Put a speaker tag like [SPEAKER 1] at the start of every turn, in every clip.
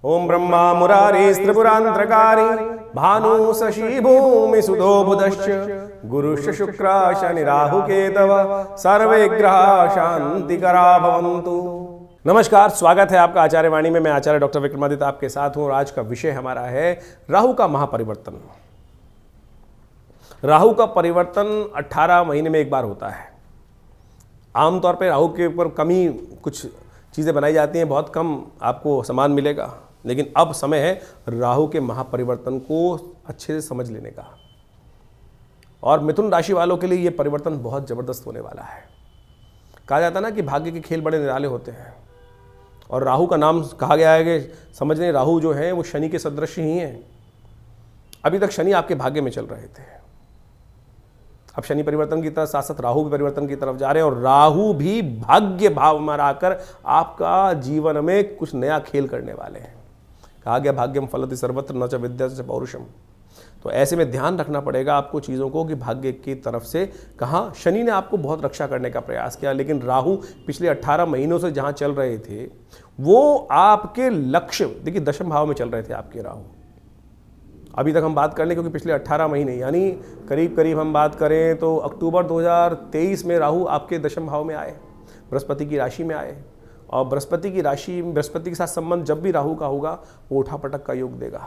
[SPEAKER 1] ओम ब्रह्मा मुरारी त्रिपुरांतरकारी भानु शशि भूमि सुधो बुधश्च गुरुश्च शुक्र शनि राहु केतव सर्वे ग्रह शांतिकरा भवन्तु। नमस्कार, स्वागत है आपका आचार्य वाणी में। मैं आचार्य डॉक्टर विक्रमादित्य आपके साथ हूं और आज का विषय हमारा है राहु का महापरिवर्तन। राहु का परिवर्तन 18 महीने में एक बार होता है। आमतौर पर राहु के ऊपर कमी कुछ चीज़ें बनाई जाती हैं, बहुत कम आपको सामान मिलेगा, लेकिन अब समय है राहु के महापरिवर्तन को अच्छे से समझ लेने का। और मिथुन राशि वालों के लिए ये परिवर्तन बहुत ज़बरदस्त होने वाला है। कहा जाता है ना कि भाग्य के खेल बड़े निराले होते हैं, और राहु का नाम कहा गया है कि समझ लें राहु जो है वो शनि के सदृश ही हैं। अभी तक शनि आपके भाग्य में चल रहे थे, अब शनि परिवर्तन की तरफ साथ साथ राहु भी परिवर्तन की तरफ जा रहे हैं, और राहु भी भाग्य भाव में आकर आपका जीवन में कुछ नया खेल करने वाले हैं। कहा गया भाग्यम फलति सर्वत्र न च विद्या च पौरुषम। तो ऐसे में ध्यान रखना पड़ेगा आपको चीज़ों को कि भाग्य की तरफ से कहाँ शनि ने आपको बहुत रक्षा करने का प्रयास किया, लेकिन राहु पिछले 18 महीनों से जहाँ चल रहे थे वो आपके लक्ष्य, देखिए दशम भाव में चल रहे थे आपके राहु। अभी तक हम बात कर लें, क्योंकि पिछले 18 महीने यानी करीब करीब हम बात करें तो अक्टूबर 2023 में राहु आपके दशम भाव में आए, बृहस्पति की राशि में आए। और बृहस्पति की राशि, बृहस्पति के साथ संबंध जब भी राहु का होगा वो उठापटक का योग देगा।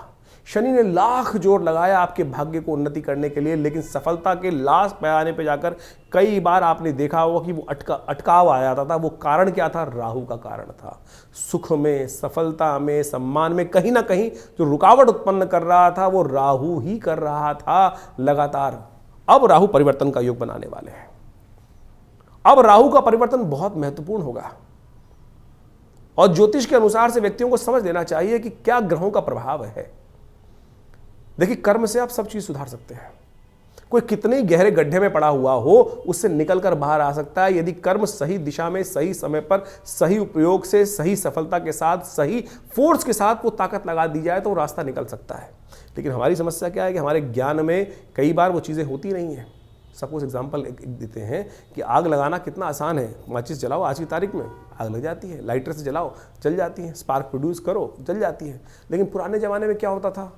[SPEAKER 1] शनि ने लाख जोर लगाया आपके भाग्य को उन्नति करने के लिए, लेकिन सफलता के लास्ट पैमाने पे जाकर कई बार आपने देखा होगा कि वो अटकाव आ जाता था। वो कारण क्या था? राहु का कारण था। सुख में, सफलता में, सम्मान में कहीं ना कहीं जो रुकावट उत्पन्न कर रहा था वो राहु ही कर रहा था लगातार। अब राहु परिवर्तन का योग बनाने वाले हैं। अब राहु का परिवर्तन बहुत महत्वपूर्ण होगा, और ज्योतिष के अनुसार से व्यक्तियों को समझ लेना चाहिए कि क्या ग्रहों का प्रभाव है। देखिए, कर्म से आप सब चीज सुधार सकते हैं। कोई कितने गहरे गड्ढे में पड़ा हुआ हो उससे निकलकर बाहर आ सकता है, यदि कर्म सही दिशा में, सही समय पर, सही उपयोग से, सही सफलता के साथ, सही फोर्स के साथ वो ताकत लगा दी जाए तो वो रास्ता निकल सकता है। लेकिन हमारी समस्या क्या है कि हमारे ज्ञान में कई बार वो चीज़ें होती नहीं हैं। सपोज एग्जाम्पल देते हैं कि आग लगाना कितना आसान है। माचिस जलाओ, आज की तारीख में आग लग जाती है। लाइटर से जलाओ, जल जाती है। स्पार्क प्रोड्यूस करो, जल जाती है। लेकिन पुराने ज़माने में क्या होता था,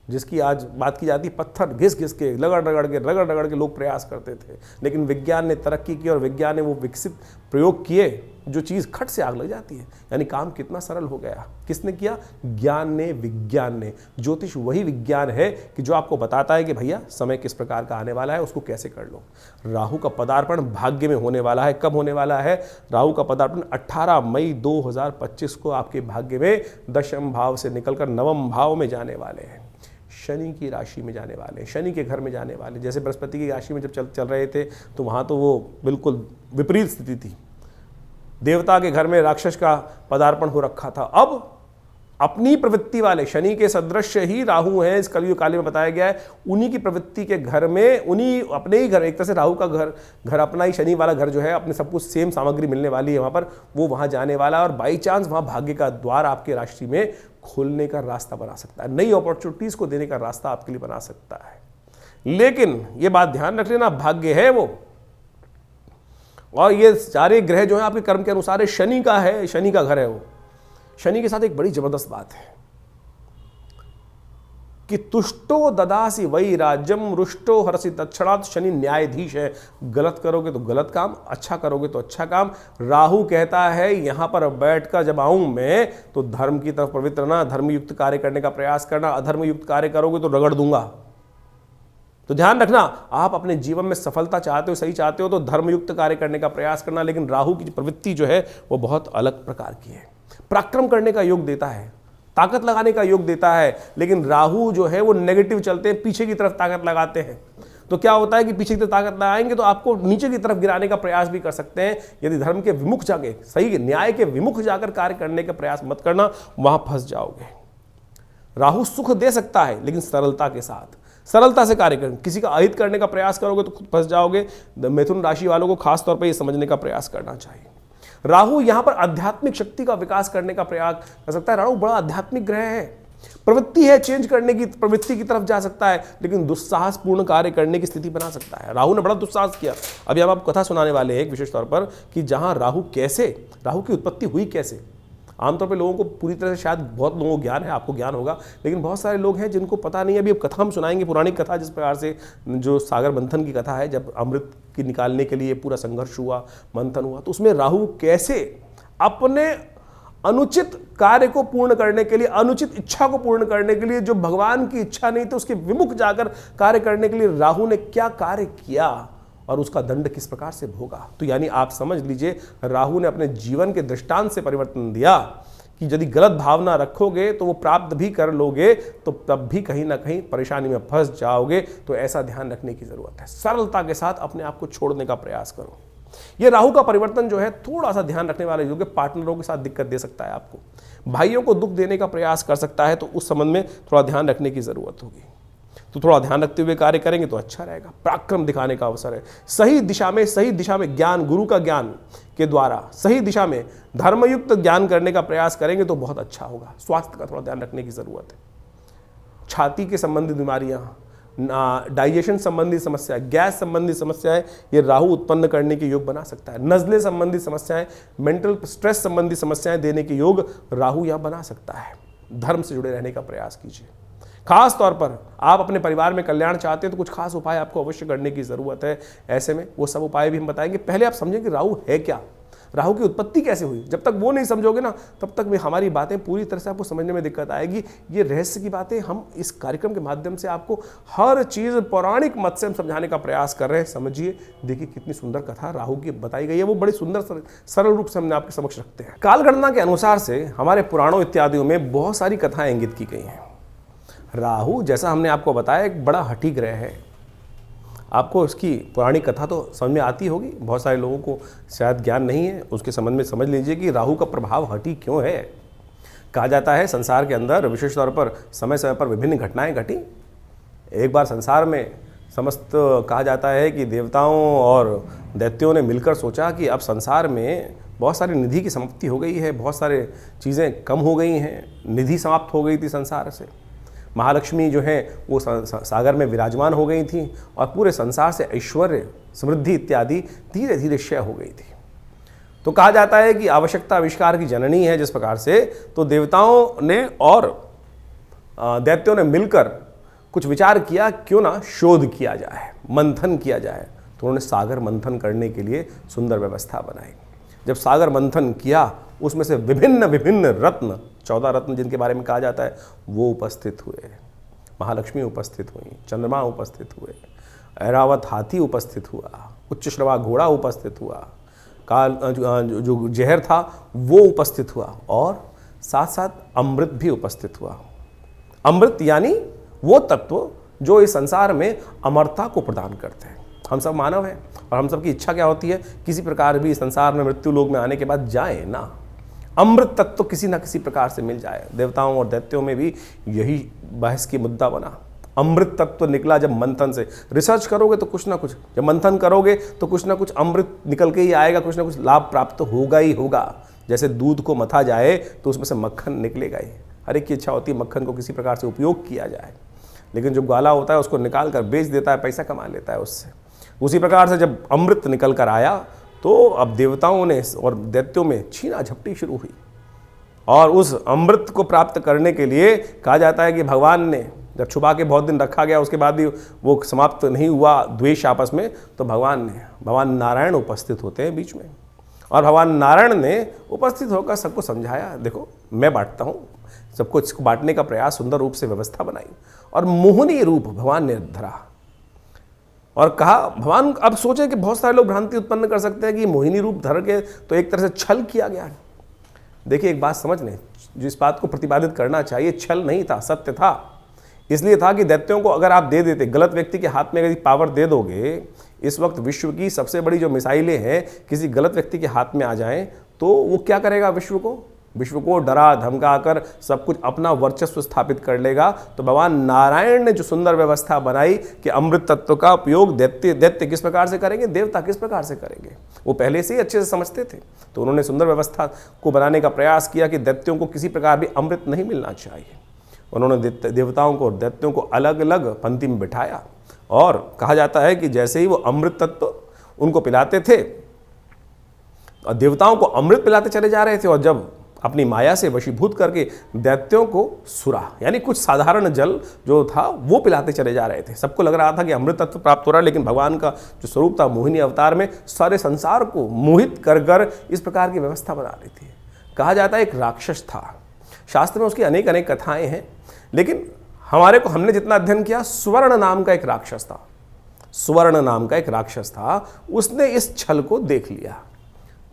[SPEAKER 1] जिसकी आज बात की जाती, पत्थर घिस घिस के, रगड़ रगड़ के लोग प्रयास करते थे। लेकिन विज्ञान ने तरक्की की और विज्ञान ने वो विकसित प्रयोग किए जो चीज़ खट से आग लग जाती है। यानी काम कितना सरल हो गया। किसने किया? ज्ञान ने, विज्ञान ने। ज्योतिष वही विज्ञान है कि जो आपको बताता है कि भैया समय किस प्रकार का आने वाला है, उसको कैसे कर लो। राहु का पदार्पण भाग्य में होने वाला है। कब होने वाला है? राहु का पदार्पण 18 मई 2025 को आपके भाग्य में दशम भाव से निकलकर नवम भाव में जाने वाले हैं। शनि की राशि में जाने वाले, शनि के घर में जाने वाले। जैसे बृहस्पति की राशि में जब चल रहे थे तो वहाँ तो वो बिल्कुल विपरीत स्थिति थी। देवता के घर में राक्षस का पदार्पण हो रखा था। अब अपनी प्रवृत्ति वाले शनि के सदृश ही राहु हैं, इस कलयुग काल में बताया गया है। उन्हीं की प्रवृत्ति के घर में, उन्हीं अपने ही घर, एक तरह से राहु का घर अपना ही, शनि वाला घर जो है अपने सब कुछ सेम सामग्री मिलने वाली है वहाँ पर, वो वहाँ जाने वाला है। और बाई चांस वहाँ भाग्य का द्वार आपके राशि में खोलने का रास्ता बना सकता है, नई अपॉर्चुनिटीज को देने का रास्ता आपके लिए बना सकता है। लेकिन ये बात ध्यान रख लेना, भाग्य है वो, और ये सारे ग्रह जो है आपके कर्म के अनुसार शनि का है, शनि का घर है वो। शनि के साथ एक बड़ी जबरदस्त बात है कि तुष्टो ददासी वही राज्यम रुष्टो हरसी तत्क्षणात्। शनि न्यायाधीश है। गलत करोगे तो गलत काम, अच्छा करोगे तो अच्छा काम। राहु कहता है यहां पर बैठकर जब आऊं मैं तो धर्म की तरफ पवित्र ना, धर्मयुक्त कार्य करने का प्रयास करना। अधर्मयुक्त कार्य करोगे तो रगड़ दूंगा। तो ध्यान रखना, आप अपने जीवन में सफलता चाहते हो, सही चाहते हो तो धर्मयुक्त कार्य करने का प्रयास करना। लेकिन राहु की प्रवृत्ति जो है वो बहुत अलग प्रकार की है। पराक्रम करने का योग देता है, ताकत लगाने का योग देता है, लेकिन राहु जो है वो नेगेटिव चलते हैं, पीछे की तरफ ताकत लगाते हैं। तो क्या होता है कि पीछे की तरफ ताकत लगाएंगे तो आपको नीचे की तरफ गिराने का प्रयास भी कर सकते हैं। यदि धर्म के विमुख जाके, सही न्याय के विमुख जाकर कार्य करने का प्रयास मत करना, वहां फंस जाओगे। राहु सुख दे सकता है लेकिन सरलता के साथ, सरलता से कार्य करें। किसी का अहित करने का प्रयास करोगे तो खुद फंस जाओगे। मिथुन राशि वालों को खास तौर पर यह समझने का प्रयास करना चाहिए। राहु यहां पर आध्यात्मिक शक्ति का विकास करने का प्रयास कर सकता है। राहु बड़ा आध्यात्मिक ग्रह है, प्रवृत्ति है चेंज करने की, प्रवृत्ति की तरफ जा सकता है, लेकिन दुस्साहसपूर्ण कार्य करने की स्थिति बना सकता है। राहु ने बड़ा दुस्साहस किया। अभी हम आपको कथा सुनाने वाले हैं एक विशेष तौर पर कि जहां राहु की उत्पत्ति हुई कैसे। आमतौर पे लोगों को पूरी तरह से, शायद बहुत लोगों को ज्ञान है, आपको ज्ञान होगा, लेकिन बहुत सारे लोग हैं जिनको पता नहीं है। अभी अब कथा हम सुनाएंगे, पुरानी कथा, जिस प्रकार से जो सागर मंथन की कथा है, जब अमृत की निकालने के लिए पूरा संघर्ष हुआ, मंथन हुआ, तो उसमें राहु कैसे अपने अनुचित कार्य को पूर्ण करने के लिए, अनुचित इच्छा को पूर्ण करने के लिए, जो भगवान की इच्छा नहीं थी उसके विमुख जाकर कार्य करने के लिए राहु ने क्या कार्य किया और उसका दंड किस प्रकार से भोगा। तो यानी आप समझ लीजिए, राहु ने अपने जीवन के दृष्टांत से परिवर्तन दिया कि यदि गलत भावना रखोगे तो वो प्राप्त भी कर लोगे, तो तब भी कहीं ना कहीं परेशानी में फंस जाओगे। तो ऐसा ध्यान रखने की जरूरत है। सरलता के साथ अपने आप को छोड़ने का प्रयास करो। ये राहु का परिवर्तन जो है, थोड़ा सा ध्यान रखने वाले लोग, पार्टनरों के साथ दिक्कत दे सकता है आपको, भाइयों को दुख देने का प्रयास कर सकता है, तो उस संबंध में थोड़ा ध्यान रखने की जरूरत होगी। तो थोड़ा ध्यान रखते हुए कार्य करेंगे तो अच्छा रहेगा। पराक्रम दिखाने का अवसर है, सही दिशा में ज्ञान, गुरु का ज्ञान के द्वारा सही दिशा में धर्मयुक्त ज्ञान करने का प्रयास करेंगे तो बहुत अच्छा होगा। स्वास्थ्य का थोड़ा ध्यान रखने की जरूरत है। छाती के संबंधित बीमारियां, डाइजेशन संबंधी समस्या, गैस संबंधी समस्याएं, ये राहु उत्पन्न करने के योग बना सकता है। नज़ले संबंधी समस्याएं, मेंटल स्ट्रेस संबंधी समस्याएं देने के योग राहु यहां बना सकता है। धर्म से जुड़े रहने का प्रयास कीजिए। खास तौर पर आप अपने परिवार में कल्याण चाहते हैं तो कुछ खास उपाय आपको अवश्य करने की जरूरत है। ऐसे में वो सब उपाय भी हम बताएंगे। पहले आप समझें कि राहु है क्या, राहु की उत्पत्ति कैसे हुई। जब तक वो नहीं समझोगे ना, तब तक हमारी बातें पूरी तरह से आपको समझने में दिक्कत आएगी। ये रहस्य की बातें हम इस कार्यक्रम के माध्यम से आपको हर चीज़ पौराणिक मत से हम समझाने का प्रयास कर रहे हैं। समझिए, देखिए कितनी सुंदर कथा राहु की बताई गई है, वो बड़ी सुंदर सरल रूप से हमने आपके समक्ष रखते हैं। कालगणना के अनुसार से हमारे पुराणों इत्यादियों में बहुत सारी कथाएं इंगित की गई हैं। राहु, जैसा हमने आपको बताया, एक बड़ा हठी ग्रह है। आपको इसकी पुरानी कथा तो समझ में आती होगी, बहुत सारे लोगों को शायद ज्ञान नहीं है, उसके संबंध में समझ लीजिए कि राहु का प्रभाव हठी क्यों है। कहा जाता है संसार के अंदर विशेष तौर पर समय समय पर विभिन्न घटनाएं घटी। एक बार संसार में समस्त कहा जाता है कि देवताओं और दैत्यों ने मिलकर सोचा कि अब संसार में बहुत सारी निधि की समाप्ति हो गई है, बहुत सारे चीज़ें कम हो गई हैं, निधि समाप्त हो गई थी संसार से। महालक्ष्मी जो है वो सागर में विराजमान हो गई थी और पूरे संसार से ऐश्वर्य, समृद्धि इत्यादि धीरे धीरे क्षय हो गई थी। तो कहा जाता है कि आवश्यकता आविष्कार की जननी है। जिस प्रकार से तो देवताओं ने और दैत्यों ने मिलकर कुछ विचार किया, क्यों ना शोध किया जाए, मंथन किया जाए। तो उन्होंने सागर मंथन करने के लिए सुंदर व्यवस्था बनाई। जब सागर मंथन किया, उसमें से विभिन्न विभिन्न रत्न, 14 रत्न जिनके बारे में कहा जाता है, वो उपस्थित हुए। महालक्ष्मी उपस्थित हुई, चंद्रमा उपस्थित हुए, ऐरावत हाथी उपस्थित हुआ, उच्च श्रवा घोड़ा उपस्थित हुआ, काल जो जहर था वो उपस्थित हुआ, और साथ साथ अमृत भी उपस्थित हुआ। अमृत यानी वो तत्व जो इस संसार में अमरता को प्रदान करते हैं। हम सब मानव हैं और हम सब की इच्छा क्या होती है, किसी प्रकार भी संसार में मृत्यु लोक में आने के बाद जाए ना, अमृत तत्व तो किसी ना किसी प्रकार से मिल जाए। देवताओं और दैत्यों में भी यही बहस की मुद्दा बना। अमृत तत्व निकला जब मंथन से। रिसर्च करोगे तो कुछ ना कुछ, जब मंथन करोगे तो कुछ ना कुछ अमृत निकल के ही आएगा, कुछ ना कुछ लाभ प्राप्त तो होगा ही होगा। जैसे दूध को मथा जाए तो उसमें से मक्खन निकलेगा ही। हर एक की इच्छा होती है मक्खन को किसी प्रकार से उपयोग किया जाए, लेकिन जो ग्वाला होता है उसको निकाल कर बेच देता है, पैसा कमा लेता है उससे। उसी प्रकार से जब अमृत निकल कर आया तो अब देवताओं ने और दैत्यों में छीना झपटी शुरू हुई, और उस अमृत को प्राप्त करने के लिए कहा जाता है कि भगवान ने जब छुपा के बहुत दिन रखा गया, उसके बाद भी वो समाप्त नहीं हुआ द्वेष आपस में, तो भगवान नारायण उपस्थित होते हैं बीच में, और भगवान नारायण ने उपस्थित होकर सबको समझाया, देखो मैं बांटता हूँ, सबको इसको बांटने का प्रयास, सुंदर रूप से व्यवस्था बनाई, और मोहिनी रूप भगवान ने धरा और कहा, भगवान अब सोचे कि बहुत सारे लोग भ्रांति उत्पन्न कर सकते हैं कि मोहिनी रूप धर के तो एक तरह से छल किया गया। देखिए एक बात समझ लें, जो इस बात को प्रतिपादित करना चाहिए, छल नहीं था, सत्य था। इसलिए था कि दैत्यों को अगर आप दे देते, गलत व्यक्ति के हाथ में अगर पावर दे दोगे, इस वक्त विश्व की सबसे बड़ी जो मिसाइलें हैं किसी गलत व्यक्ति के हाथ में आ जाएं, तो वो क्या करेगा, विश्व को डरा धमका कर सब कुछ अपना वर्चस्व स्थापित कर लेगा। तो भगवान नारायण ने जो सुंदर व्यवस्था बनाई कि अमृत तत्व का उपयोग दैत्य किस प्रकार से करेंगे, देवता किस प्रकार से करेंगे, वो पहले से ही अच्छे से समझते थे। तो उन्होंने सुंदर व्यवस्था को बनाने का प्रयास किया कि दैत्यों को किसी प्रकार भी अमृत नहीं मिलना चाहिए। उन्होंने देवताओं को और दैत्यों को अलग अलग पंक्ति में बिठाया, और कहा जाता है कि जैसे ही वो अमृत तत्व उनको पिलाते थे, और देवताओं को अमृत पिलाते चले जा रहे थे, और जब अपनी माया से वशीभूत करके दैत्यों को सुरा यानी कुछ साधारण जल जो था वो पिलाते चले जा रहे थे। सबको लग रहा था कि अमृत तत्व प्राप्त हो रहा है, लेकिन भगवान का जो स्वरूप था मोहिनी अवतार में सारे संसार को मोहित कर कर इस प्रकार की व्यवस्था बना रही थी। कहा जाता है एक राक्षस था, शास्त्र में उसकी अनेक अनेक कथाएं हैं, लेकिन हमने जितना अध्ययन किया, स्वर्ण नाम का एक राक्षस था। स्वर्ण नाम का एक राक्षस था, उसने इस छल को देख लिया,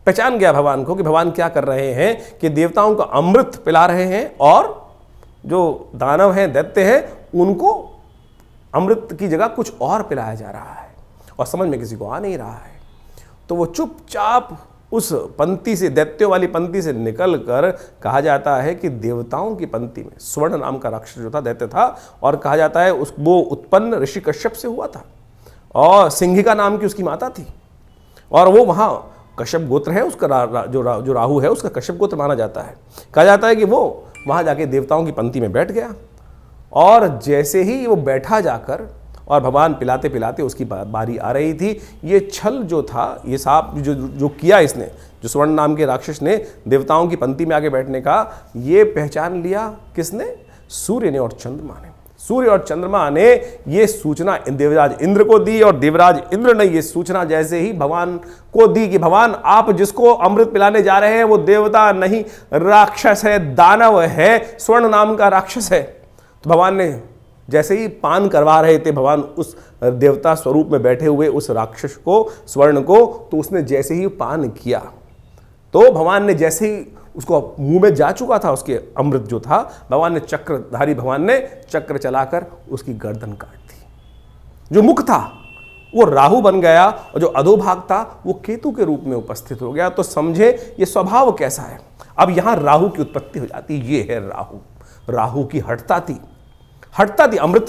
[SPEAKER 1] पहचान गया भगवान को कि भगवान क्या कर रहे हैं कि देवताओं को अमृत पिला रहे हैं और जो दानव हैं, दैत्य हैं, उनको अमृत की जगह कुछ और पिलाया जा रहा है और समझ में किसी को आ नहीं रहा है। तो वो चुपचाप उस पंक्ति से, दैत्यों वाली पंक्ति से निकल कर, कहा जाता है कि देवताओं की पंक्ति में स्वर्ण नाम का राक्षस जो था, दैत्य था, और कहा जाता है वो उत्पन्न ऋषि कश्यप से हुआ था और सिंहिका नाम की उसकी माता थी, और वो वहाँ कश्यप गोत्र है उसका, जो राहु है उसका कश्यप गोत्र माना जाता है। कहा जाता है कि वो वहाँ जाके देवताओं की पंक्ति में बैठ गया, और जैसे ही वो बैठा जाकर और भगवान पिलाते पिलाते उसकी बारी आ रही थी, ये छल जो था, ये सांप जो किया इसने, जो स्वर्ण नाम के राक्षस ने देवताओं की पंक्ति में आके बैठने का, ये पहचान लिया किसने? सूर्य ने और चंद्रमा ने। सूर्य और चंद्रमा ने ये सूचना देवराज इंद्र को दी, और देवराज इंद्र ने ये सूचना जैसे ही भगवान को दी कि भगवान आप जिसको अमृत पिलाने जा रहे हैं वो देवता नहीं, राक्षस है, दानव है, स्वर्ण नाम का राक्षस है। तो भगवान ने जैसे ही पान करवा रहे थे भगवान उस देवता स्वरूप में बैठे हुए उस राक्षस को, स्वर्ण को, तो उसने जैसे ही पान किया तो भगवान ने जैसे ही उसको मुंह में जा चुका था उसके अमृत जो था, भगवान ने चक्रधारी भगवान ने चक्र चलाकर उसकी गर्दन काट दी। जो मुख था वो राहु बन गया और जो अधोभाग था वो केतु के रूप में उपस्थित हो गया। तो समझे ये स्वभाव कैसा है। अब यहां राहु की उत्पत्ति हो जाती, ये है राहु। राहु की हठता थी, अमृत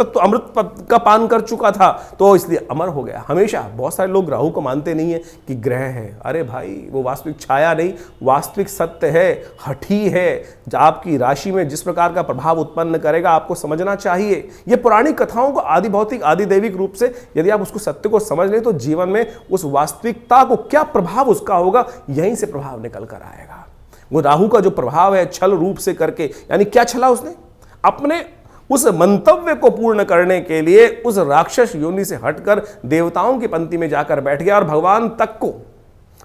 [SPEAKER 1] का पान कर चुका था तो इसलिए अमर हो गया। हमेशा बहुत सारे लोग राहु को मानते नहीं है कि ग्रह है। अरे भाई, वो वास्तविक छाया नहीं, वास्तविक सत्य है, हठी है। आपकी राशि में जिस प्रकार का प्रभाव उत्पन्न करेगा आपको समझना चाहिए। ये पुरानी कथाओं को आदि भौतिक आदि दैविक रूप से यदि आप उसको सत्य को समझ लें तो जीवन में उस वास्तविकता को क्या प्रभाव उसका होगा, यहीं से प्रभाव निकल कर आएगा। वो राहु का जो प्रभाव है छल रूप से करके, यानी क्या छला उसने? अपने उस मंतव्य को पूर्ण करने के लिए उस राक्षस योनि से हटकर देवताओं की पंक्ति में जाकर बैठ गया और भगवान तक को,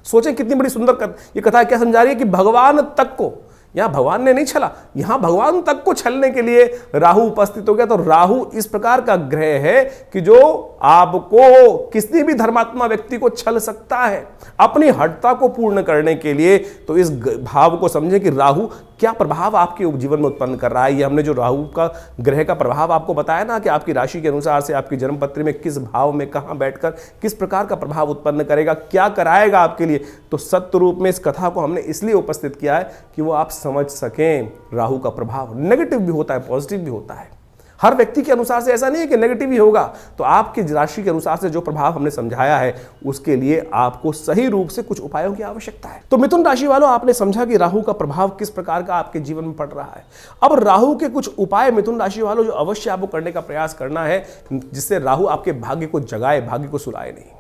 [SPEAKER 1] सोचें कितनी बड़ी सुंदर ये कथा क्या समझा रही है कि भगवान तक को, यहां भगवान ने नहीं छला, यहां भगवान तक को छलने के लिए राहु उपस्थित हो गया। तो राहु इस प्रकार का ग्रह है कि जो आपको, किसी भी धर्मात्मा व्यक्ति को छल सकता है अपनी हठता को पूर्ण करने के लिए। तो इस भाव को समझें कि राहु क्या प्रभाव आपके जीवन में उत्पन्न कर रहा है। ये हमने जो राहु का ग्रह का प्रभाव आपको बताया ना कि आपकी राशि के अनुसार से आपकी जन्मपत्री में किस भाव में कहां बैठकर किस प्रकार का प्रभाव उत्पन्न करेगा, क्या कराएगा आपके लिए। तो सत्य रूप में इस कथा को हमने इसलिए उपस्थित किया है कि वो आप समझ सकें राहु का प्रभाव नेगेटिव भी होता है, पॉजिटिव भी होता है। हर व्यक्ति के अनुसार से ऐसा नहीं है कि नेगेटिव ही होगा। तो आपकी राशि के अनुसार से जो प्रभाव हमने समझाया है उसके लिए आपको सही रूप से कुछ उपायों की आवश्यकता है। तो मिथुन राशि वालों, आपने समझा कि राहु का प्रभाव किस प्रकार का आपके जीवन में पड़ रहा है। अब राहु के कुछ उपाय मिथुन राशि वालों जो अवश्य आपको करने का प्रयास करना है जिससे राहु आपके भाग्य को जगाए, भाग्य को सुलाए नहीं।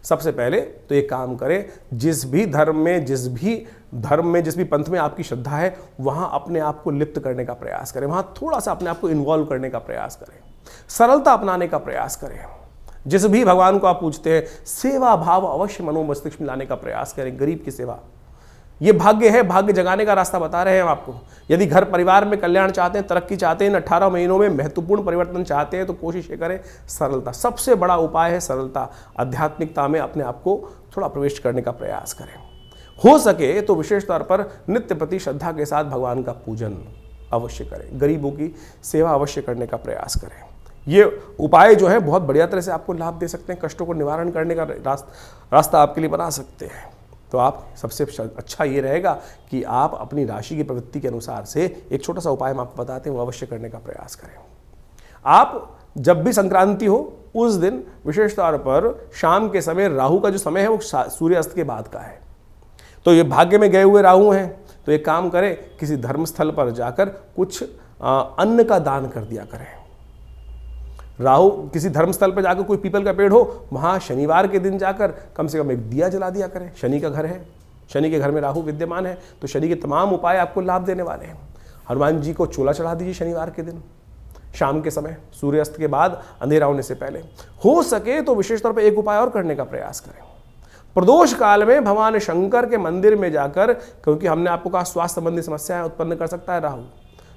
[SPEAKER 1] सबसे पहले तो एक काम करें, जिस भी धर्म में जिस भी पंथ में आपकी श्रद्धा है वहां अपने आप को लिप्त करने का प्रयास करें, वहां थोड़ा सा अपने आप को इन्वॉल्व करने का प्रयास करें, सरलता अपनाने का प्रयास करें। जिस भी भगवान को आप पूजते हैं सेवा भाव अवश्य मनो मस्तिष्क में लाने का प्रयास करें। गरीब की सेवा ये भाग्य है, भाग्य जगाने का रास्ता बता रहे हैं हम आपको। यदि घर परिवार में कल्याण चाहते हैं, तरक्की चाहते हैं, इन 18 महीनों में महत्वपूर्ण परिवर्तन चाहते हैं तो कोशिश ये करें सरलता। सबसे बड़ा उपाय है सरलता। आध्यात्मिकता में अपने आप को थोड़ा प्रवेश करने का प्रयास करें। हो सके तो विशेष तौर पर नित्य प्रति श्रद्धा के साथ भगवान का पूजन अवश्य करें, गरीबों की सेवा अवश्य करने का प्रयास करें। ये उपाय जो है बहुत बढ़िया तरह से आपको लाभ दे सकते हैं, कष्टों को निवारण करने का रास्ता आपके लिए बना सकते हैं। तो आप सबसे अच्छा ये रहेगा कि आप अपनी राशि की प्रवृत्ति के अनुसार से एक छोटा सा उपाय हम आपको बताते हैं वो अवश्य करने का प्रयास करें। आप जब भी संक्रांति हो उस दिन विशेष तौर पर शाम के समय, राहु का जो समय है वो सूर्यास्त के बाद का है, तो ये भाग्य में गए हुए राहु हैं। तो एक काम करें, किसी धर्मस्थल पर जाकर कुछ अन्न का दान कर दिया करें। राहु किसी धर्मस्थल पर जाकर कोई पीपल का पेड़ हो वहां शनिवार के दिन जाकर कम से कम एक दिया जला दिया करें। शनि का घर है, शनि के घर में राहु विद्यमान है तो शनि के तमाम उपाय आपको लाभ देने वाले हैं। हनुमान जी को चोला चढ़ा दीजिए शनिवार के दिन शाम के समय, सूर्यास्त के बाद, अंधेरा होने से पहले। हो सके तो विशेष तौर पर एक उपाय और करने का प्रयास करें। प्रदोष काल में भगवान शंकर के मंदिर में जाकर, क्योंकि हमने आपको कहा स्वास्थ्य संबंधी समस्याएं उत्पन्न कर सकता है राहु,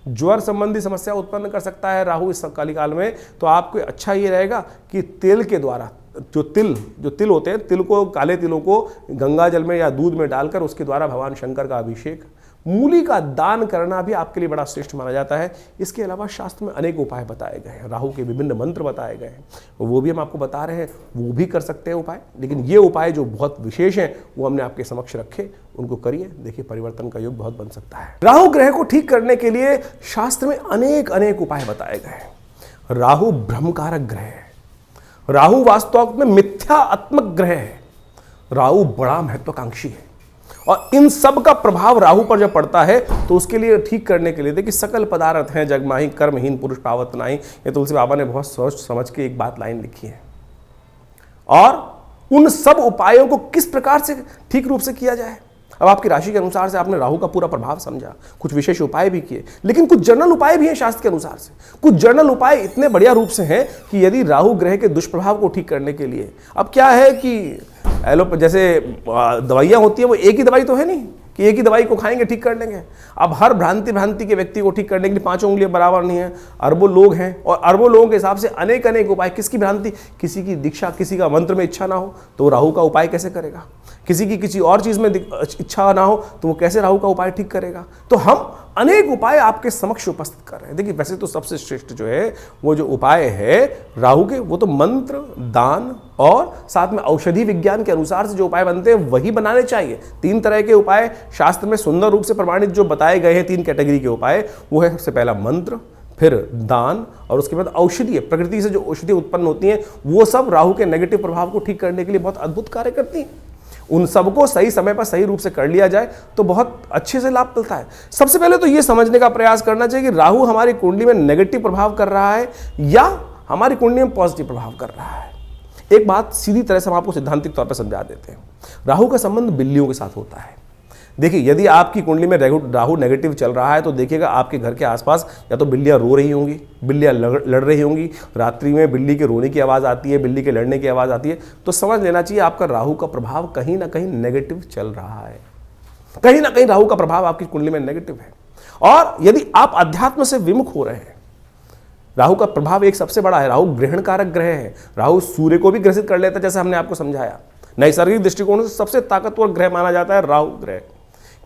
[SPEAKER 1] ज्वर संबंधी समस्या उत्पन्न कर सकता है राहु इस कालिकाल में, तो आपको अच्छा ये रहेगा कि तेल के द्वारा जो तिल होते हैं, तिल को, काले तिलों को गंगा जल में या दूध में डालकर उसके द्वारा भगवान शंकर का अभिषेक, मूली का दान करना भी आपके लिए बड़ा श्रेष्ठ माना जाता है। इसके अलावा शास्त्र में अनेक उपाय बताए गए हैं, राहु के विभिन्न मंत्र बताए गए हैं, वो भी हम आपको बता रहे हैं, वो भी कर सकते हैं उपाय। लेकिन ये उपाय जो बहुत विशेष हैं वो हमने आपके समक्ष रखे, उनको करिए, देखिए परिवर्तन का योग बहुत बन सकता है। राहु ग्रह को ठीक करने के लिए शास्त्र में अनेक उपाय बताए गए हैं। राहु भ्रमकारक ग्रह है, राहु वास्तव में मिथ्यात्मक ग्रह है, राहु बड़ा महत्वाकांक्षी है और इन सब का प्रभाव राहु पर जब पड़ता है तो उसके लिए ठीक करने के लिए देखिए, सकल पदार्थ हैं जगमाही कर्महीन पुरुष पावत नाहीं, ये तुलसी बाबा ने बहुत सोच समझ के एक बात लाइन लिखी है। और उन सब उपायों को किस प्रकार से ठीक रूप से किया जाए, अब आपकी राशि के अनुसार से आपने राहु का पूरा प्रभाव समझा, कुछ विशेष उपाय भी किए, लेकिन कुछ जनरल उपाय भी हैं शास्त्र के अनुसार से। कुछ जनरल उपाय इतने बढ़िया रूप से हैं कि यदि राहु ग्रह के दुष्प्रभाव को ठीक करने के लिए, अब क्या है कि जैसे दवाइयाँ होती है, वो एक ही दवाई तो है नहीं कि एक ही दवाई को खाएंगे ठीक कर लेंगे। अब हर भ्रांति के व्यक्ति को ठीक करने के लिए 5 उंगलियां बराबर नहीं है, अरबों लोग हैं और अरबों लोगों के हिसाब से अनेक उपाय। किसकी भ्रांति, किसी की दीक्षा, किसी का मंत्र में इच्छा ना हो तो वो राहु का उपाय कैसे करेगा, किसी की किसी और चीज में इच्छा ना हो तो वो कैसे राहु का उपाय ठीक करेगा। तो हम अनेक उपाय आपके समक्ष उपस्थित कर रहे हैं। देखिए वैसे तो सबसे श्रेष्ठ जो है वो जो उपाय है राहु के, वो तो मंत्र, दान और साथ में औषधि विज्ञान के अनुसार से जो उपाय बनते हैं वही बनाने चाहिए। 3 तरह के उपाय शास्त्र में सुंदर रूप से प्रमाणित जो बताए गए हैं, 3 कैटेगरी के उपाय, वो है सबसे पहला मंत्र, फिर दान और उसके बाद औषधि, प्रकृति से जो औषधि उत्पन्न होती हैं वो सब राहु के नेगेटिव प्रभाव को ठीक करने के लिए बहुत अद्भुत कार्य करती हैं। उन सबको सही समय पर सही रूप से कर लिया जाए तो बहुत अच्छे से लाभ मिलता है। सबसे पहले तो ये समझने का प्रयास करना चाहिए कि राहु हमारी कुंडली में नेगेटिव प्रभाव कर रहा है या हमारी कुंडली में पॉजिटिव प्रभाव कर रहा है। एक बात सीधी तरह से हम आपको सिद्धांतिक तौर पर समझा देते हैं। राहु का संबंध बिल्लियों के साथ होता है। देखिए यदि आपकी कुंडली में राहु नेगेटिव चल रहा है तो देखिएगा आपके घर के आसपास या तो बिल्लियां रो रही होंगी, बिल्लियां लड़ रही होंगी, रात्रि में बिल्ली के रोने की आवाज़ आती है, बिल्ली के लड़ने की आवाज़ आती है, तो समझ लेना चाहिए आपका राहु का प्रभाव कहीं ना कहीं नेगेटिव चल रहा है। कहीं ना कहीं राहु का प्रभाव आपकी कुंडली में नेगेटिव है। और यदि आप अध्यात्म से विमुख हो रहे हैं, राहु का प्रभाव एक सबसे बड़ा है, राहु ग्रहण कारक ग्रह है। राहु सूर्य को भी ग्रसित कर लेता है, जैसे हमने आपको समझाया। नैसर्गिक दृष्टिकोण से सबसे ताकतवर ग्रह माना जाता है राहु ग्रह।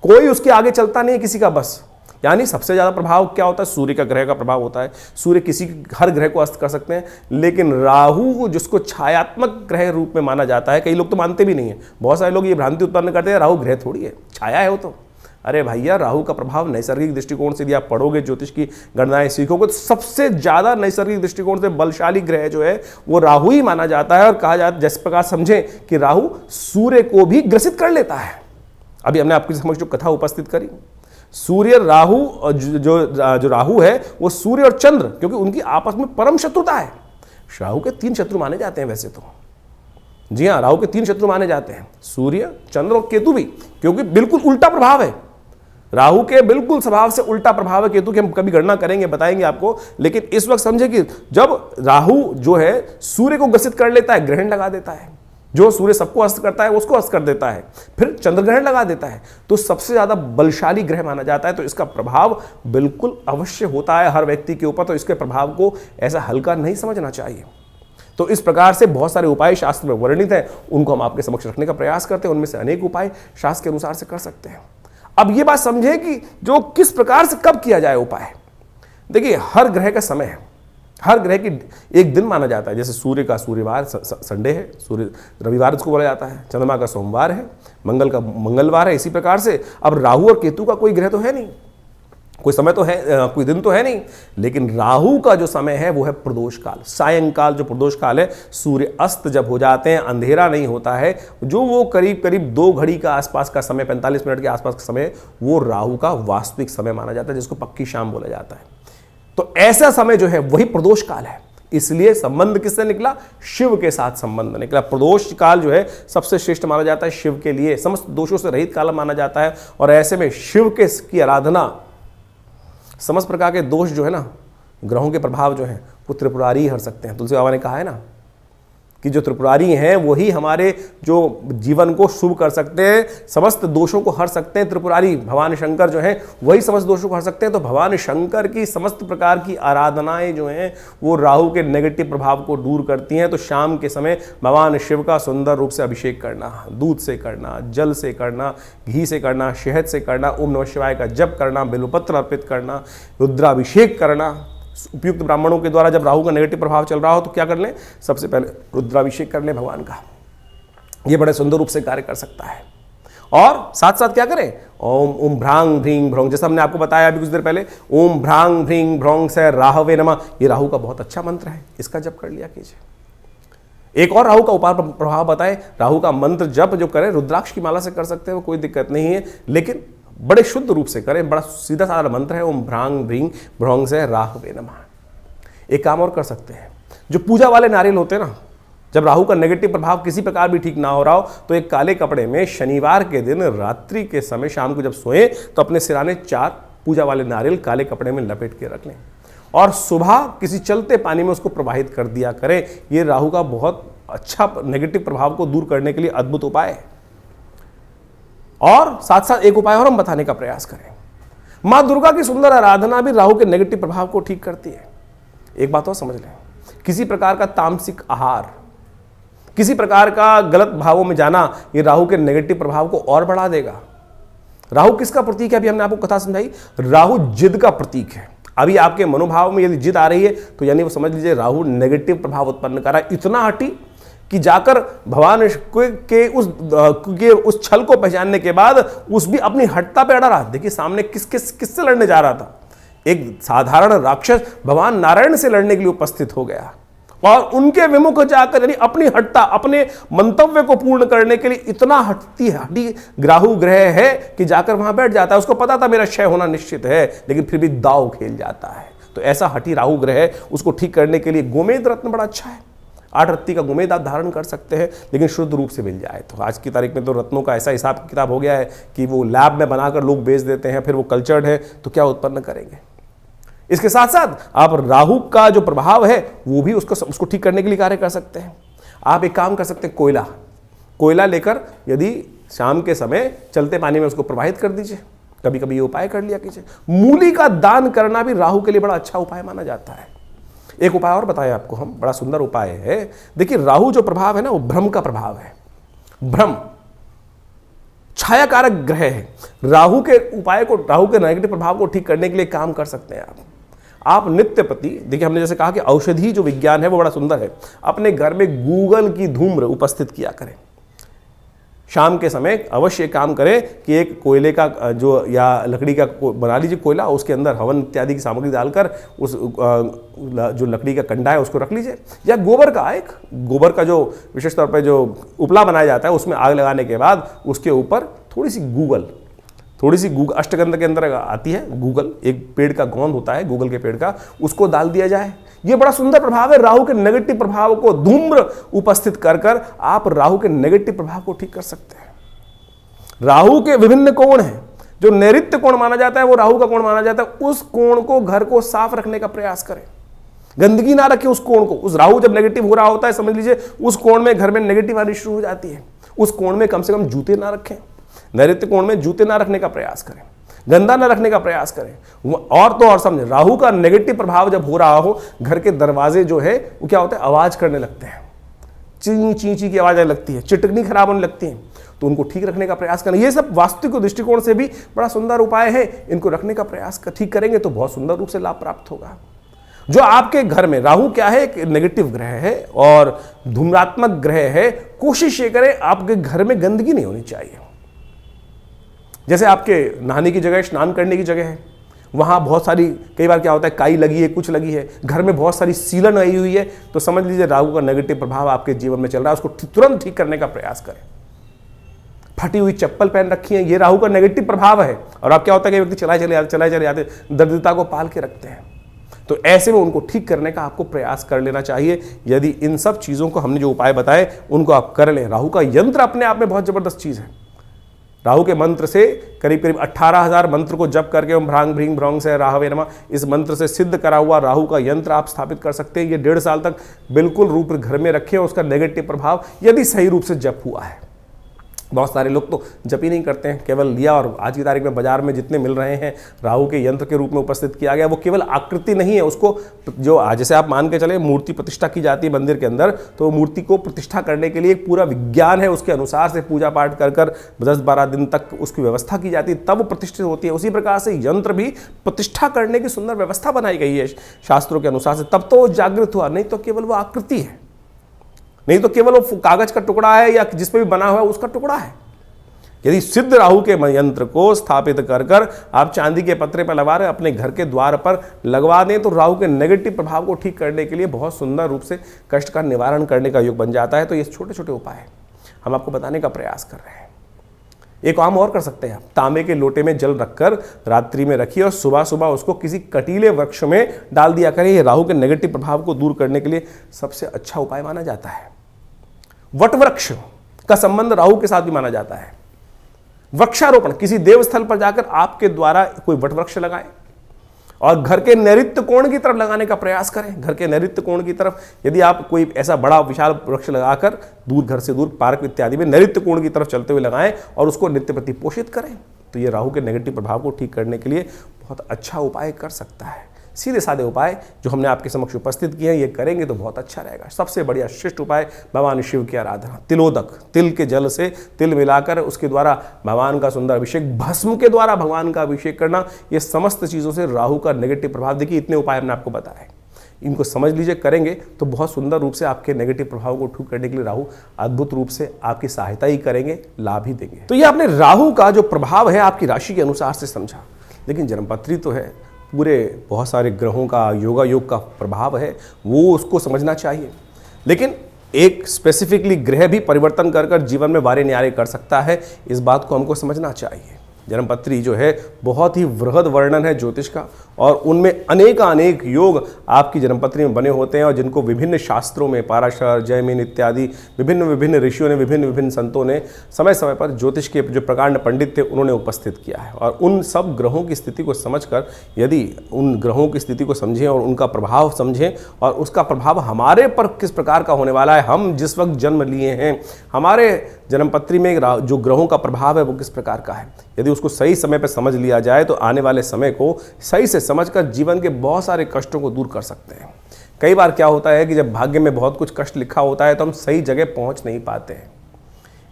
[SPEAKER 1] कोई उसके आगे चलता नहीं है किसी का बस। यानी सबसे ज्यादा प्रभाव क्या होता है, सूर्य का ग्रह का प्रभाव होता है। सूर्य किसी हर ग्रह को अस्त कर सकते हैं, लेकिन राहु जिसको छायात्मक ग्रह रूप में माना जाता है, कई लोग तो मानते भी नहीं है। बहुत सारे लोग ये भ्रांति उत्पन्न करते हैं राहु ग्रह थोड़ी है, छाया है वो तो। अरे भैया, राहु का प्रभाव नैसर्गिक दृष्टिकोण से यदि आप पढ़ोगे, ज्योतिष की गणनाएं सीखोगे, तो सबसे ज्यादा नैसर्गिक दृष्टिकोण से बलशाली ग्रह जो है वो राहु ही माना जाता है। और कहा जाता है, जिस प्रकार समझें कि राहु सूर्य को भी ग्रसित कर लेता है। अभी हमने आपके समक्ष जो कथा उपस्थित करी, सूर्य राहु, जो राहु है वो सूर्य और चंद्र, क्योंकि उनकी आपस में परम शत्रुता है। राहु के 3 शत्रु माने जाते हैं वैसे तो। जी हाँ, राहु के 3 शत्रु माने जाते हैं, सूर्य, चंद्र और केतु भी, क्योंकि बिल्कुल उल्टा प्रभाव है। राहु के बिल्कुल स्वभाव से उल्टा प्रभाव है केतु की। हम कभी गणना करेंगे, बताएंगे आपको। लेकिन इस वक्त समझे कि जब राहु जो है सूर्य को ग्रसित कर लेता है, ग्रहण लगा देता है। जो सूर्य सबको अस्त करता है उसको अस्त कर देता है, फिर चंद्र ग्रहण लगा देता है, तो सबसे ज्यादा बलशाली ग्रह माना जाता है। तो इसका प्रभाव बिल्कुल अवश्य होता है हर व्यक्ति के ऊपर। तो इसके प्रभाव को ऐसा हल्का नहीं समझना चाहिए। तो इस प्रकार से बहुत सारे उपाय शास्त्र में वर्णित हैं, उनको हम आपके समक्ष रखने का प्रयास करते हैं। उनमें से अनेक उपाय शास्त्र के अनुसार से कर सकते हैं। अब ये बात समझे कि जो किस प्रकार से कब किया जाए उपाय। देखिए, हर ग्रह का समय है, हर ग्रह की एक दिन माना जाता है। जैसे सूर्य का सूर्यवार संडे है, सूर्य रविवार उसको बोला जाता है, चंद्रमा का सोमवार है, मंगल का मंगलवार है। इसी प्रकार से अब राहु और केतु का कोई ग्रह तो है नहीं, कोई समय तो है, कोई दिन तो है नहीं। लेकिन राहु का जो समय है वो है प्रदोष काल, सायंकाल। जो प्रदोष काल है, सूर्य अस्त जब हो जाते हैं, अंधेरा नहीं होता है, जो वो करीब करीब 2 घड़ी का आसपास का समय, 45 मिनट के आसपास का समय, वो राहु का वास्तविक समय माना जाता है, जिसको पक्की शाम बोला जाता है। तो ऐसा समय जो है वही प्रदोष काल है। इसलिए संबंध किससे निकला? शिव के साथ संबंध निकला। प्रदोष काल जो है सबसे श्रेष्ठ माना जाता है शिव के लिए, समस्त दोषों से रहित काल माना जाता है। और ऐसे में शिव के की आराधना, समस्त प्रकार के दोष जो है ना, ग्रहों के प्रभाव जो है वो त्रिपुरारी हर सकते हैं। तुलसी बाबा ने कहा है ना कि जो त्रिपुरारी हैं वही हमारे जो जीवन को शुभ कर सकते हैं, समस्त दोषों को हर सकते हैं। त्रिपुरारी भगवान शंकर जो हैं वही समस्त दोषों को हर सकते हैं। तो भगवान शंकर की समस्त प्रकार की आराधनाएं जो हैं वो राहु के नेगेटिव प्रभाव को दूर करती हैं। तो शाम के समय भगवान शिव का सुंदर रूप से अभिषेक करना, दूध से करना, जल से करना, घी से करना, शहद से करना, ओम नमः शिवाय का जप करना, बिल्वपत्र अर्पित करना, रुद्राभिषेक करना। उपयुक्त ब्राह्मणों के द्वारा जब राहु का नेगेटिव प्रभाव चल रहा हो तो क्या कर लें? सबसे पहले रुद्राभिषेक कर लें भगवान का। ये बड़े सुंदर रूप से कार्य कर सकता है। और साथ साथ क्या करें? ओम भ्रांग भ्रींग भ्रौंग, जैसा हमने आपको बताया अभी कुछ देर पहले, ओम भ्रांग भ्रींग भ्रौंग से राहवे नमः, ये राहु का बहुत अच्छा मंत्र है, इसका जप कर लिया कीजिए। एक और राहु का उपाय प्रभाव बताएं। राहु का मंत्र जप जो करें रुद्राक्ष की माला से कर सकते हैं, वो कोई दिक्कत नहीं है, लेकिन बड़े शुद्ध रूप से करें। बड़ा सीधा साधा मंत्र है, ओम भ्रांग भ्रींग भ्रौंग से राहवे नमः। एक काम और कर सकते हैं, जो पूजा वाले नारियल होते हैं ना, जब राहु का नेगेटिव प्रभाव किसी प्रकार भी ठीक ना हो रहा हो तो एक काले कपड़े में शनिवार के दिन रात्रि के समय शाम को जब सोएं तो अपने सिराने 4 पूजा वाले नारियल काले कपड़े में लपेट के रख लें और सुबह किसी चलते पानी में उसको प्रवाहित कर दिया करें। ये राहु का बहुत अच्छा नेगेटिव प्रभाव को दूर करने के लिए अद्भुत उपाय है। और साथ साथ एक उपाय और हम बताने का प्रयास करें। मां दुर्गा की सुंदर आराधना भी राहु के नेगेटिव प्रभाव को ठीक करती है। एक बात और समझ लें, किसी प्रकार का तामसिक आहार, किसी प्रकार का गलत भावों में जाना, ये राहु के नेगेटिव प्रभाव को और बढ़ा देगा। राहु किसका प्रतीक है? अभी हमने आपको कथा समझाई, राहु जिद का प्रतीक है। अभी आपके मनोभाव में यदि जिद आ रही है तो यानी वो समझ लीजिए राहु नेगेटिव प्रभाव उत्पन्न कर रहा है। इतना हटी कि जाकर भगवान के उस छल को पहचानने के बाद उस भी अपनी हटता पे अड़ा रहा। देखिए सामने किससे लड़ने जा रहा था? एक साधारण राक्षस भगवान नारायण से लड़ने के लिए उपस्थित हो गया और उनके विमुख जाकर यानी अपनी हटता, अपने मंतव्य को पूर्ण करने के लिए इतना हटी राहु ग्रह है कि जाकर वहां बैठ जाता है। उसको पता था मेरा क्षय होना निश्चित है, लेकिन फिर भी दाव खेल जाता है। तो ऐसा हटी राहु ग्रह है, उसको ठीक करने के लिए गोमेद रत्न बड़ा अच्छा है। 8 रत्ती का गोमेद आप धारण कर सकते हैं, लेकिन शुद्ध रूप से मिल जाए तो। आज की तारीख में तो रत्नों का ऐसा हिसाब किताब हो गया है कि वो लैब में बनाकर लोग बेच देते हैं, फिर वो कल्चर्ड है तो क्या उत्पन्न करेंगे। इसके साथ साथ आप राहु का जो प्रभाव है वो भी उसको ठीक करने के लिए कार्य कर सकते हैं। आप एक काम कर सकते हैं, कोयला लेकर यदि शाम के समय चलते पानी में उसको प्रवाहित कर दीजिए। कभी कभी ये उपाय कर लिया कीजिए। मूली का दान करना भी राहु के लिए बड़ा अच्छा उपाय माना जाता है। एक उपाय और बताएं आपको हम, बड़ा सुंदर उपाय है। देखिए राहु जो प्रभाव है ना वो भ्रम का प्रभाव है। भ्रम छाया कारक ग्रह है। राहु के उपाय को, राहु के नेगेटिव प्रभाव को ठीक करने के लिए काम कर सकते हैं आप नित्य प्रति। देखिए हमने जैसे कहा कि औषधि जो विज्ञान है वो बड़ा सुंदर है। अपने घर में गूगल की धूम्र उपस्थित किया करें। शाम के समय अवश्य काम करें कि एक कोयले का जो या लकड़ी का बना लीजिए कोयला, उसके अंदर हवन इत्यादि की सामग्री डालकर उस जो लकड़ी का कंडा है उसको रख लीजिए। या गोबर का जो विशेष तौर पर जो उपला बनाया जाता है उसमें आग लगाने के बाद उसके ऊपर थोड़ी सी गूगल अष्टगंध के अंदर आती है गूगल, एक पेड़ का गोंद होता है गूगल के पेड़ का, उसको डाल दिया जाए। ये बड़ा सुंदर प्रभाव है। राहु के नेगेटिव प्रभाव को धूम्र उपस्थित कर आप राहु के नेगेटिव प्रभाव को ठीक कर सकते हैं। राहु के विभिन्न कोण हैं। जो नैऋत्य कोण माना जाता है वो राहु का कोण माना जाता है। उस कोण को, घर को साफ रखने का प्रयास करें। गंदगी ना रखें उस कोण को। उस राहु जब नेगेटिव हो रहा होता है समझ लीजिए उस कोण में घर में नेगेटिव आनी शुरू हो जाती है। उस कोण में कम से कम जूते ना रखें। नैऋत्य कोण में जूते ना रखने का प्रयास करें, गंदा न रखने का प्रयास करें। और तो और समझे, राहु का नेगेटिव प्रभाव जब हो रहा हो, घर के दरवाजे जो है वो क्या होता है, आवाज करने लगते हैं, ची ची ची की आवाज आने लगती है, चिटकनी खराब होने लगती है, तो उनको ठीक रखने का प्रयास करना। ये सब वास्तविक दृष्टिकोण से भी बड़ा सुंदर उपाय है। इनको रखने का प्रयास ठीक करेंगे तो बहुत सुंदर रूप से लाभ प्राप्त होगा। जो आपके घर में राहु क्या है, एक नेगेटिव ग्रह है और धूम्रात्मक ग्रह है। कोशिश ये करें आपके घर में गंदगी नहीं होनी चाहिए। जैसे आपके नहाने की जगह, स्नान करने की जगह है, वहाँ बहुत सारी, कई बार क्या होता है काई लगी है, कुछ लगी है, घर में बहुत सारी सीलन आई हुई है, तो समझ लीजिए राहु का नेगेटिव प्रभाव आपके जीवन में चल रहा है। उसको तुरंत ठीक करने का प्रयास करें। फटी हुई चप्पल पहन रखी है, ये राहु का नेगेटिव प्रभाव है। और अब क्या होता है कि व्यक्ति चलाए चले जाते, दरिद्रता को पाल के रखते हैं। तो ऐसे में उनको ठीक करने का आपको प्रयास कर लेना चाहिए। यदि इन सब चीज़ों को हमने जो उपाय बताए उनको आप कर लें। राहु का यंत्र अपने आप में बहुत ज़बरदस्त चीज़ है। राहु के मंत्र से करीब करीब 18,000 मंत्र को जप करके ओम भ्रांग भ्रीं भ्रौं से राहवे नमः, इस मंत्र से सिद्ध करा हुआ राहु का यंत्र आप स्थापित कर सकते हैं। ये 1.5 साल तक बिल्कुल रूप घर में रखें। उसका नेगेटिव प्रभाव यदि सही रूप से जप हुआ है, बहुत सारे लोग तो जप ही नहीं करते हैं, केवल लिया और आज की तारीख में बाजार में जितने मिल रहे हैं राहु के यंत्र के रूप में उपस्थित किया गया, वो केवल आकृति नहीं है। उसको जो जैसे आप मान के चले मूर्ति प्रतिष्ठा की जाती है मंदिर के अंदर, तो मूर्ति को प्रतिष्ठा करने के लिए एक पूरा विज्ञान है, उसके अनुसार से पूजा पाठ कर 10-12 दिन तक उसकी व्यवस्था की जाती है, तब वो प्रतिष्ठित होती है। उसी प्रकार से यंत्र भी प्रतिष्ठा करने की सुंदर व्यवस्था बनाई गई है शास्त्रों के अनुसार से, तब तो वो जागृत हुआ, नहीं तो केवल वो आकृति है, नहीं तो केवल वो कागज का टुकड़ा है या जिस पे भी बना हुआ है उसका टुकड़ा है। यदि सिद्ध राहु के यंत्र को स्थापित कर आप चांदी के पत्रे पर लगा रहे अपने घर के द्वार पर लगवा दें, तो राहु के नेगेटिव प्रभाव को ठीक करने के लिए बहुत सुंदर रूप से कष्ट का निवारण करने का योग बन जाता है। तो ये छोटे छोटे उपाय हम आपको बताने का प्रयास कर रहे हैं। एक काम और कर सकते हैं आप, तांबे के लोटे में जल रखकर रात्रि में रखिए और सुबह सुबह उसको किसी कटीले वृक्ष में डाल दिया करें। ये राहु के नेगेटिव प्रभाव को दूर करने के लिए सबसे अच्छा उपाय माना जाता है। वट वृक्ष का संबंध राहु के साथ भी माना जाता है। वृक्षारोपण, किसी देवस्थल पर जाकर आपके द्वारा कोई वट वृक्ष लगाएं और घर के नैऋत्य कोण की तरफ लगाने का प्रयास करें। घर के नैऋत्य कोण की तरफ यदि आप कोई ऐसा बड़ा विशाल वृक्ष लगाकर दूर, घर से दूर, पार्क इत्यादि में नैऋत्य कोण की तरफ चलते हुए लगाएं और उसको नित्य प्रति पोषित करें, तो ये राहु के नेगेटिव प्रभाव को ठीक करने के लिए बहुत अच्छा उपाय कर सकता है। सीधे साधे उपाय जो हमने आपके समक्ष उपस्थित किए हैं, ये करेंगे तो बहुत अच्छा रहेगा। सबसे बढ़िया श्रेष्ठ उपाय भगवान शिव की आराधना, तिलोदक, तिल के जल से तिल मिलाकर उसके द्वारा भगवान का सुंदर अभिषेक, भस्म के द्वारा भगवान का अभिषेक करना, ये समस्त चीज़ों से राहु का नेगेटिव प्रभाव, देखिए इतने उपाय हमने आपको बताए, इनको समझ लीजिए, करेंगे तो बहुत सुंदर रूप से आपके नेगेटिव प्रभाव को ठीक करने के लिए राहु अद्भुत रूप से आपकी सहायता ही करेंगे, लाभ ही देंगे। तो ये आपने राहु का जो प्रभाव है आपकी राशि के अनुसार से समझा, लेकिन जन्मपत्री तो है, पूरे बहुत सारे ग्रहों का योगा योग का प्रभाव है, वो उसको समझना चाहिए। लेकिन एक स्पेसिफिकली ग्रह भी परिवर्तन कर जीवन में वारे न्यारे कर सकता है, इस बात को हमको समझना चाहिए। जन्मपत्री जो है बहुत ही वृहद वर्णन है ज्योतिष का, और उनमें अनेक योग आपकी जन्मपत्री में बने होते हैं, और जिनको विभिन्न शास्त्रों में पाराशर, जयमिन इत्यादि विभिन्न ऋषियों ने, विभिन्न संतों ने समय समय पर ज्योतिष के जो प्रकांड पंडित थे उन्होंने उपस्थित किया है। और उन सब ग्रहों की स्थिति को समझकर, यदि उन ग्रहों की स्थिति को समझें और उनका प्रभाव समझें और उसका प्रभाव हमारे पर किस प्रकार का होने वाला है, हम जिस वक्त जन्म लिए हैं, हमारे जन्मपत्री में जो ग्रहों का प्रभाव है वो किस प्रकार का है, यदि उसको सही समय पर समझ लिया जाए तो आने वाले समय को सही से समझकर जीवन के बहुत सारे कष्टों को दूर कर सकते हैं। कई बार क्या होता है कि जब भाग्य में बहुत कुछ कष्ट लिखा होता है तो हम सही जगह पहुंच नहीं पाते हैं।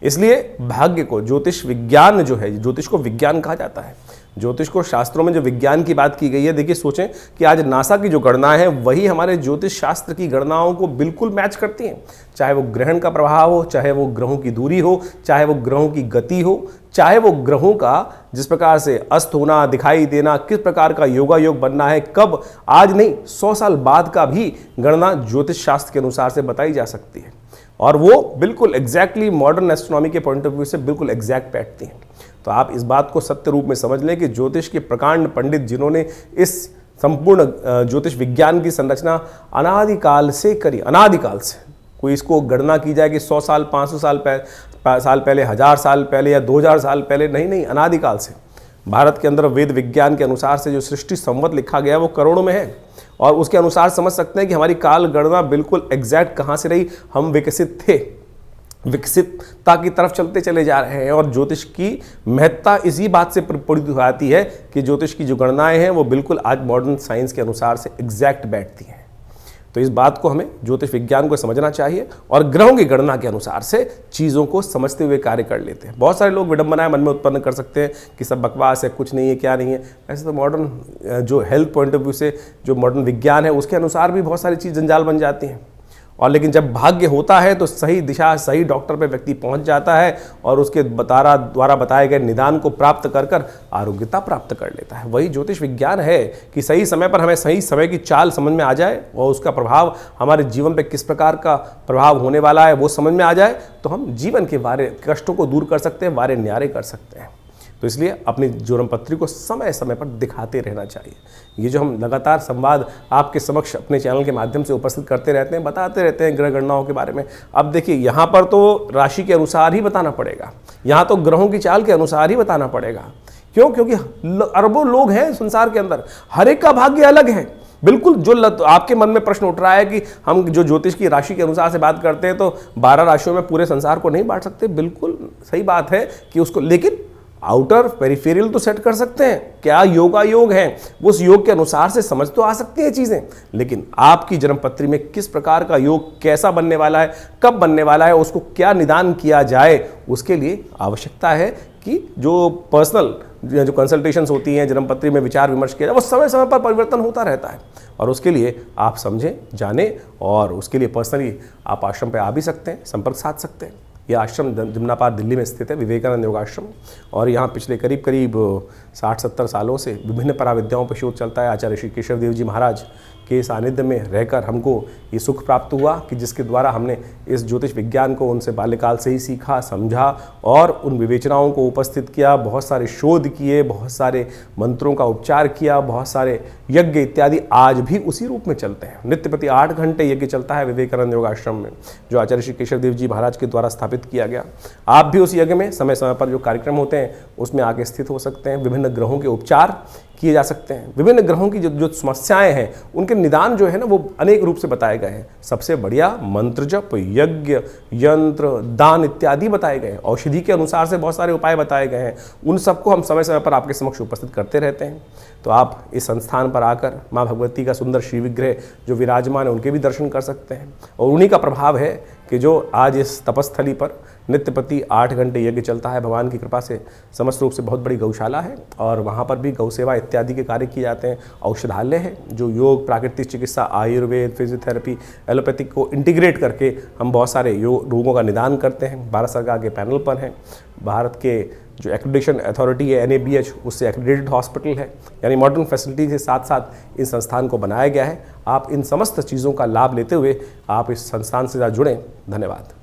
[SPEAKER 1] इसलिए भाग्य को, ज्योतिष विज्ञान जो है, ज्योतिष को विज्ञान कहा जाता है। ज्योतिष को शास्त्रों में जो विज्ञान की बात की गई है, देखिए सोचें कि आज नासा की जो गणना है वही हमारे ज्योतिष शास्त्र की गणनाओं को बिल्कुल मैच करती हैं। चाहे वो ग्रहण का प्रभाव हो, चाहे वो ग्रहों की दूरी हो, चाहे वो ग्रहों की गति हो, चाहे वो ग्रहों का जिस प्रकार से अस्त होना, दिखाई देना, किस प्रकार का योगा योग बनना है, कब, आज नहीं 100 साल बाद का भी गणना ज्योतिष शास्त्र के अनुसार से बताई जा सकती है, और वो बिल्कुल एग्जैक्टली मॉडर्न एस्ट्रोनॉमी के पॉइंट ऑफ व्यू से बिल्कुल एग्जैक्ट बैठती हैं। तो आप इस बात को सत्य रूप में समझ लें कि ज्योतिष के प्रकांड पंडित जिन्होंने इस संपूर्ण ज्योतिष विज्ञान की संरचना अनादिकाल से करी, अनादिकाल से, कोई इसको गणना की जाए कि 100 साल, 500 साल पहले, 1000 साल पहले या 2000 साल पहले, नहीं, अनादिकाल से। भारत के अंदर वेद विज्ञान के अनुसार से जो सृष्टि संवत लिखा गया वो करोड़ों में है, और उसके अनुसार समझ सकते हैं कि हमारी काल गणना बिल्कुल एग्जैक्ट कहाँ से रही। हम विकसित थे, विकसितता की तरफ चलते चले जा रहे हैं, और ज्योतिष की महत्ता इसी बात से प्रपूरित हो जाती है कि ज्योतिष की जो गणनाएं हैं वो बिल्कुल आज मॉडर्न साइंस के अनुसार से एग्जैक्ट बैठती हैं। तो इस बात को हमें ज्योतिष विज्ञान को समझना चाहिए और ग्रहों की गणना के अनुसार से चीज़ों को समझते हुए कार्य कर लेते हैं। बहुत सारे लोग विडंबनाएं मन में उत्पन्न कर सकते हैं कि सब बकवास है, कुछ नहीं है, क्या नहीं है। ऐसे तो मॉडर्न जो हेल्थ पॉइंट ऑफ व्यू से जो मॉडर्न विज्ञान है उसके अनुसार भी बहुत सारी चीज़ जंजाल बन जाती हैं, और लेकिन जब भाग्य होता है तो सही दिशा, सही डॉक्टर पे व्यक्ति पहुंच जाता है और उसके द्वारा बताए गए निदान को प्राप्त कर आरोग्यता प्राप्त कर लेता है। वही ज्योतिष विज्ञान है कि सही समय पर हमें सही समय की चाल समझ में आ जाए और उसका प्रभाव हमारे जीवन पे किस प्रकार का प्रभाव होने वाला है वो समझ में आ जाए, तो हम जीवन के वारे कष्टों को दूर कर सकते हैं, वारे न्यारे कर सकते हैं। तो इसलिए अपनी ज्योरम पत्री को समय समय पर दिखाते रहना चाहिए। ये जो हम लगातार संवाद आपके समक्ष अपने चैनल के माध्यम से उपस्थित करते रहते हैं, बताते रहते हैं ग्रह गणनाओं के बारे में। अब देखिए यहाँ पर तो राशि के अनुसार ही बताना पड़ेगा, यहाँ तो ग्रहों की चाल के अनुसार ही बताना पड़ेगा। क्यों? क्योंकि अरबों लोग हैं संसार के अंदर, हर एक का भाग्य अलग है। बिल्कुल जो आपके मन में प्रश्न उठ रहा है कि हम जो ज्योतिष की राशि के अनुसार से बात करते हैं तो 12 राशियों में पूरे संसार को नहीं बांट सकते, बिल्कुल सही बात है कि उसको, लेकिन आउटर पेरिफेरियल तो सेट कर सकते हैं। क्या योगायोग है, वो उस योग के अनुसार से समझ तो आ सकती हैं चीज़ें, लेकिन आपकी जन्मपत्री में किस प्रकार का योग कैसा बनने वाला है, कब बनने वाला है, उसको क्या निदान किया जाए, उसके लिए आवश्यकता है कि जो पर्सनल जो कंसल्टेशंस होती हैं, जन्मपत्री में विचार विमर्श किया जाए, वो समय समय पर परिवर्तन होता रहता है। और उसके लिए आप समझें, जानें, और उसके लिए पर्सनली आप आश्रम पे आ भी सकते हैं, संपर्क साध सकते हैं। यह आश्रम जमुनापार दिल्ली में स्थित है, विवेकानंद योगाश्रम, और यहाँ पिछले करीब 60-70 सालों से विभिन्न पराविद्याओं पर शोध चलता है। आचार्य श्री केशव देव जी महाराज के सानिध्य में रहकर हमको ये सुख प्राप्त हुआ कि जिसके द्वारा हमने इस ज्योतिष विज्ञान को उनसे बाल्यकाल से ही सीखा, समझा और उन विवेचनाओं को उपस्थित किया, बहुत सारे शोध किए, बहुत सारे मंत्रों का उपचार किया, बहुत सारे यज्ञ इत्यादि आज भी उसी रूप में चलते हैं। नित्य प्रति 8 घंटे यज्ञ चलता है विवेकानंद योगाश्रम में, जो आचार्य श्री केशव देव जी महाराज के द्वारा स्थापित किया गया। आप भी उस यज्ञ में समय समय पर जो कार्यक्रम होते हैं उसमें आके स्थित हो सकते हैं। विभिन्न ग्रहों के उपचार किए जा सकते हैं, विभिन्न ग्रहों की जो समस्याएं हैं उनके निदान जो है ना वो अनेक रूप से बताए गए हैं। सबसे बढ़िया मंत्र जप, यज्ञ, यंत्र, दान इत्यादि बताए गए हैं। औषधि के अनुसार से बहुत सारे उपाय बताए गए हैं। उन सबको हम समय समय पर आपके समक्ष उपस्थित करते रहते हैं। तो आप इस संस्थान पर आकर माँ भगवती का सुंदर श्री विग्रह जो विराजमान है उनके भी दर्शन कर सकते हैं। और उन्हीं का प्रभाव है कि जो आज इस तपस्थली पर नित्य प्रति 8 घंटे यज्ञ चलता है। भगवान की कृपा से समस्त रूप से बहुत बड़ी गौशाला है और वहाँ पर भी गौ सेवा इत्यादि के कार्य किए जाते हैं। औषधालय है जो योग, प्राकृतिक चिकित्सा, आयुर्वेद, फिजियोथेरेपी, एलोपैथिक को इंटीग्रेट करके हम बहुत सारे रोगों का निदान करते हैं। भारत सरकार के पैनल पर हैं। भारत के जो एक्रेडिटेशन अथॉरिटी है NABH, उससे एक्रेडिटेड हॉस्पिटल है, यानी मॉडर्न फैसिलिटी के साथ साथ इस संस्थान को बनाया गया है। आप इन समस्त चीज़ों का लाभ लेते हुए आप इस संस्थान से जुड़ें। धन्यवाद।